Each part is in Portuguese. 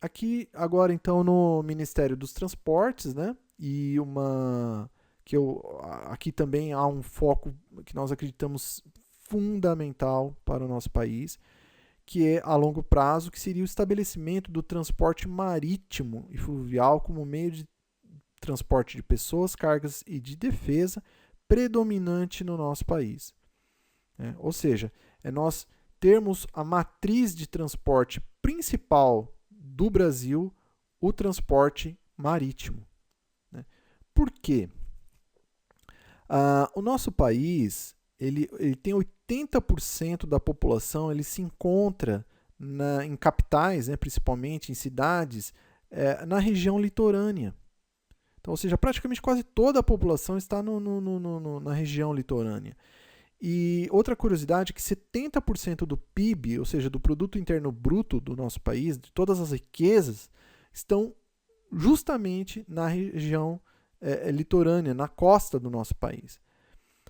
aqui agora então no Ministério dos Transportes, né? E aqui também há um foco que nós acreditamos fundamental para o nosso país, que é a longo prazo, que seria o estabelecimento do transporte marítimo e fluvial como meio de transporte de pessoas, cargas e de defesa predominante no nosso país. Ou seja, é nós termos a matriz de transporte principal do Brasil, o transporte marítimo. Por quê? O nosso país ele tem 80% da população, ele se encontra em capitais, principalmente em cidades, na região litorânea. Então, ou seja, praticamente quase toda a população está na região litorânea. E outra curiosidade é que 70% do PIB, ou seja, do produto interno bruto do nosso país, de todas as riquezas, estão justamente na região litorânea, na costa do nosso país.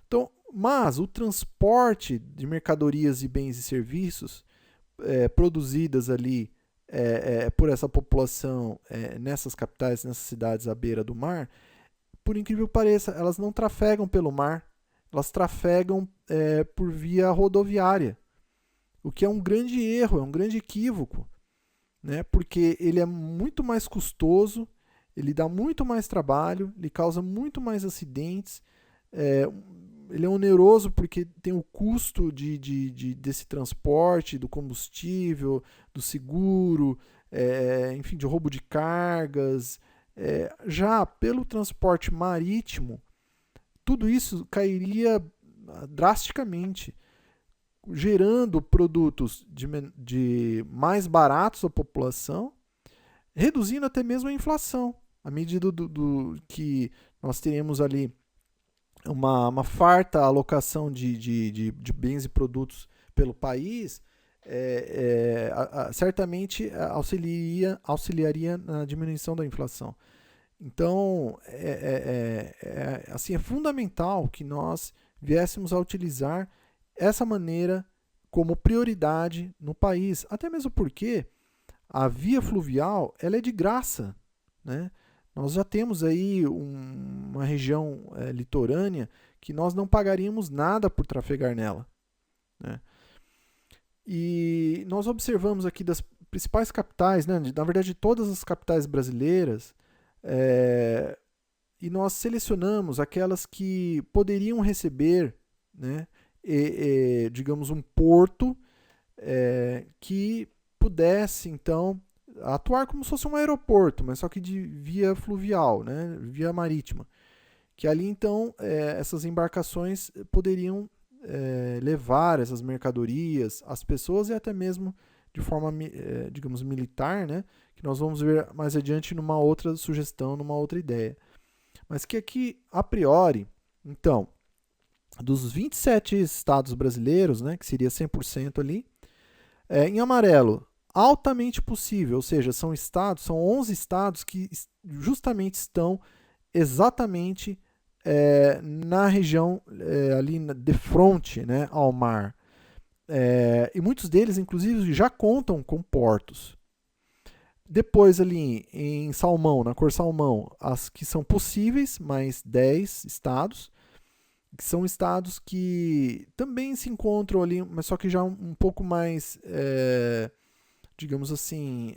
Então, mas o transporte de mercadorias e bens e serviços produzidas ali por essa população nessas capitais, nessas cidades à beira do mar, por incrível que pareça, elas não trafegam pelo mar, elas trafegam por via rodoviária, o que é um grande erro, é um grande equívoco, né? Porque ele é muito mais custoso, ele dá muito mais trabalho, ele causa muito mais acidentes, ele é oneroso porque tem o custo desse transporte, do combustível, do seguro, enfim, de roubo de cargas. Já pelo transporte marítimo, tudo isso cairia drasticamente, gerando produtos de mais baratos à população, reduzindo até mesmo a inflação, à medida que nós teremos ali uma farta alocação de bens e produtos pelo país, certamente auxiliaria na diminuição da inflação. Então, assim, é fundamental que nós viéssemos a utilizar essa maneira como prioridade no país, até mesmo porque a via fluvial ela é de graça, né? Nós já temos aí uma região litorânea que nós não pagaríamos nada por trafegar nela, né? E nós observamos aqui das principais capitais, né? Na verdade, de todas as capitais brasileiras, e nós selecionamos aquelas que poderiam receber, né, digamos, um porto que pudesse, então, atuar como se fosse um aeroporto, mas só que de via fluvial, né, via marítima. Que ali, então, essas embarcações poderiam levar essas mercadorias, as pessoas e até mesmo de forma, digamos, militar, né, que nós vamos ver mais adiante numa outra sugestão, numa outra ideia. Mas que aqui, a priori, então, dos 27 estados brasileiros, né, que seria 100% ali, em amarelo, altamente possível, ou seja, são 11 estados que justamente estão exatamente na região ali de frente, né, ao mar. E muitos deles, inclusive, já contam com portos. Depois ali em salmão, na cor salmão, as que são possíveis, mais 10 estados, que são estados que também se encontram ali, mas só que já um pouco mais, digamos assim,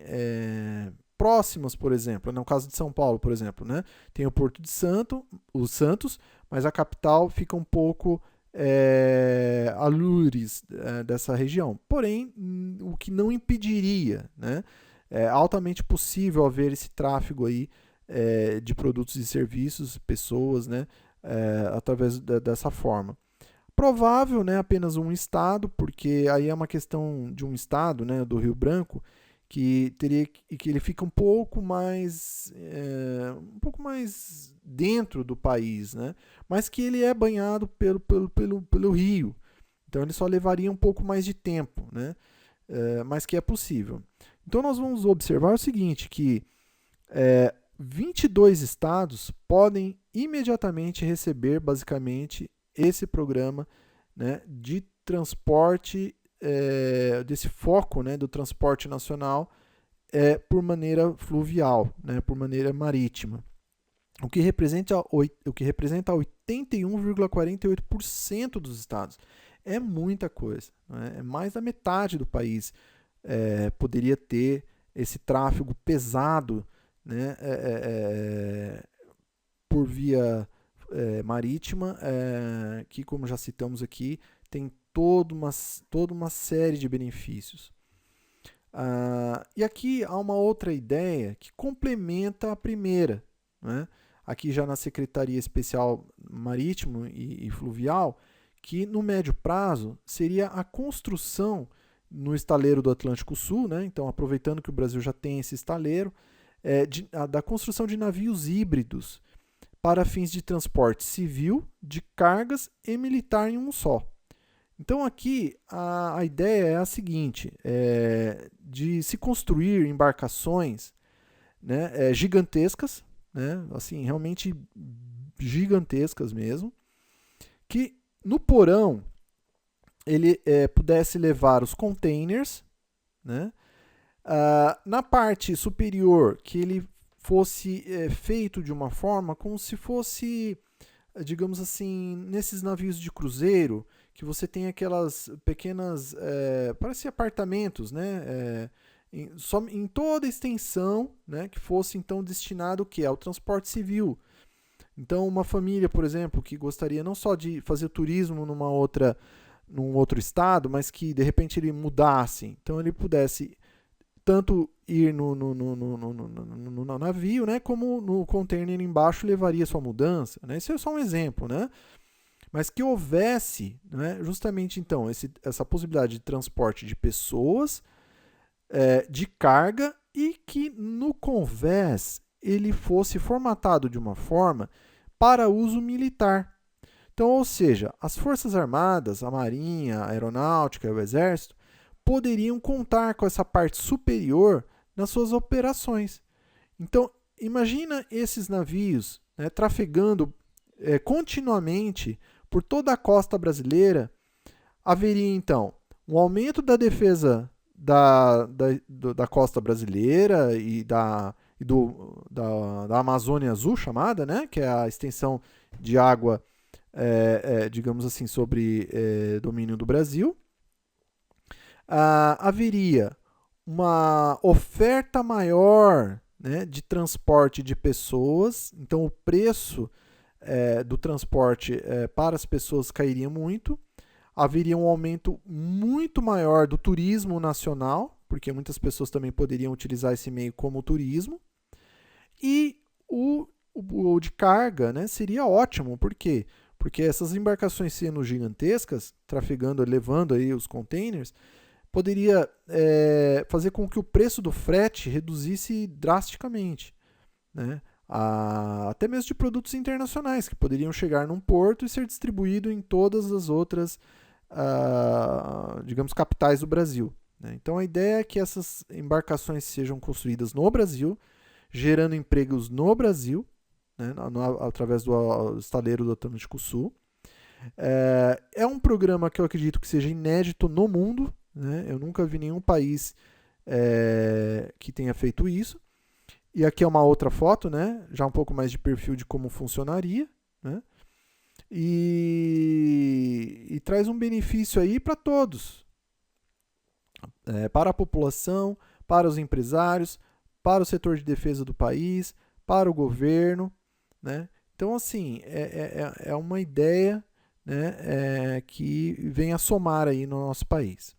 próximos, por exemplo. No caso de São Paulo, por exemplo, né? Tem o Porto de Santos, mas a capital fica um pouco a lures dessa região. Porém, o que não impediria, né? É altamente possível haver esse tráfego aí de produtos e serviços, pessoas, né? Através dessa forma. Provável, né, apenas um estado, porque aí é uma questão de um estado, né, do Rio Branco, que ele fica um pouco mais dentro do país, né, mas que ele é banhado pelo rio, então ele só levaria um pouco mais de tempo, né, mas que é possível. Então nós vamos observar o seguinte, que 22 estados podem imediatamente receber, basicamente, esse programa, né, de transporte, desse foco, né, do transporte nacional por maneira fluvial, né, por maneira marítima, o que representa 81,48% dos estados. É muita coisa, né? É mais da metade do país poderia ter esse tráfego pesado, né, por via marítima, que, como já citamos aqui, tem toda uma série de benefícios. E aqui há uma outra ideia que complementa a primeira, né? Aqui já na Secretaria Especial Marítimo e Fluvial, que no médio prazo seria a construção no estaleiro do Atlântico Sul, né? Então, aproveitando que o Brasil já tem esse estaleiro, da construção de navios híbridos para fins de transporte civil, de cargas e militar em um só. Então aqui a ideia é a seguinte, de se construir embarcações, né, gigantescas, né, assim, realmente gigantescas mesmo, que no porão ele pudesse levar os containers, né, na parte superior que ele fosse feito de uma forma como se fosse, digamos assim, nesses navios de cruzeiro, que você tem aquelas pequenas, parece apartamentos, né, em toda a extensão, né, que fosse então destinado ao transporte civil. Então, uma família, por exemplo, que gostaria não só de fazer turismo num outro estado, mas que de repente ele mudasse, então ele pudesse tanto ir no navio, né, como no container embaixo levaria sua mudança, né? Isso é só um exemplo, né? Mas que houvesse, né, justamente então essa possibilidade de transporte de pessoas, de carga, e que no convés ele fosse formatado de uma forma para uso militar. Então, ou seja, as Forças Armadas, a Marinha, a Aeronáutica e o Exército poderiam contar com essa parte superior nas suas operações. Então, imagina esses navios, né, trafegando continuamente por toda a costa brasileira. Haveria então um aumento da defesa da costa brasileira e da Amazônia Azul, chamada, né, que é a extensão de água, digamos assim, sobre domínio do Brasil. Haveria uma oferta maior, né, de transporte de pessoas, então o preço do transporte para as pessoas cairia muito. Haveria um aumento muito maior do turismo nacional, porque muitas pessoas também poderiam utilizar esse meio como turismo. E o de carga, né, seria ótimo. Por quê? Porque essas embarcações sendo gigantescas, trafegando, levando aí os containers, poderia fazer com que o preço do frete reduzisse drasticamente, né? Até mesmo de produtos internacionais, que poderiam chegar num porto e ser distribuído em todas as outras, digamos, capitais do Brasil, né? Então a ideia é que essas embarcações sejam construídas no Brasil, gerando empregos no Brasil, né, através do estaleiro do Atlântico Sul. É um programa que eu acredito que seja inédito no mundo, né? Eu nunca vi nenhum país que tenha feito isso. E aqui é uma outra foto, né? Já um pouco mais de perfil de como funcionaria, né? E traz um benefício aí para todos, para a população, para os empresários, para o setor de defesa do país, para o governo, né? Então, assim, é uma ideia, né, que vem a somar aí no nosso país.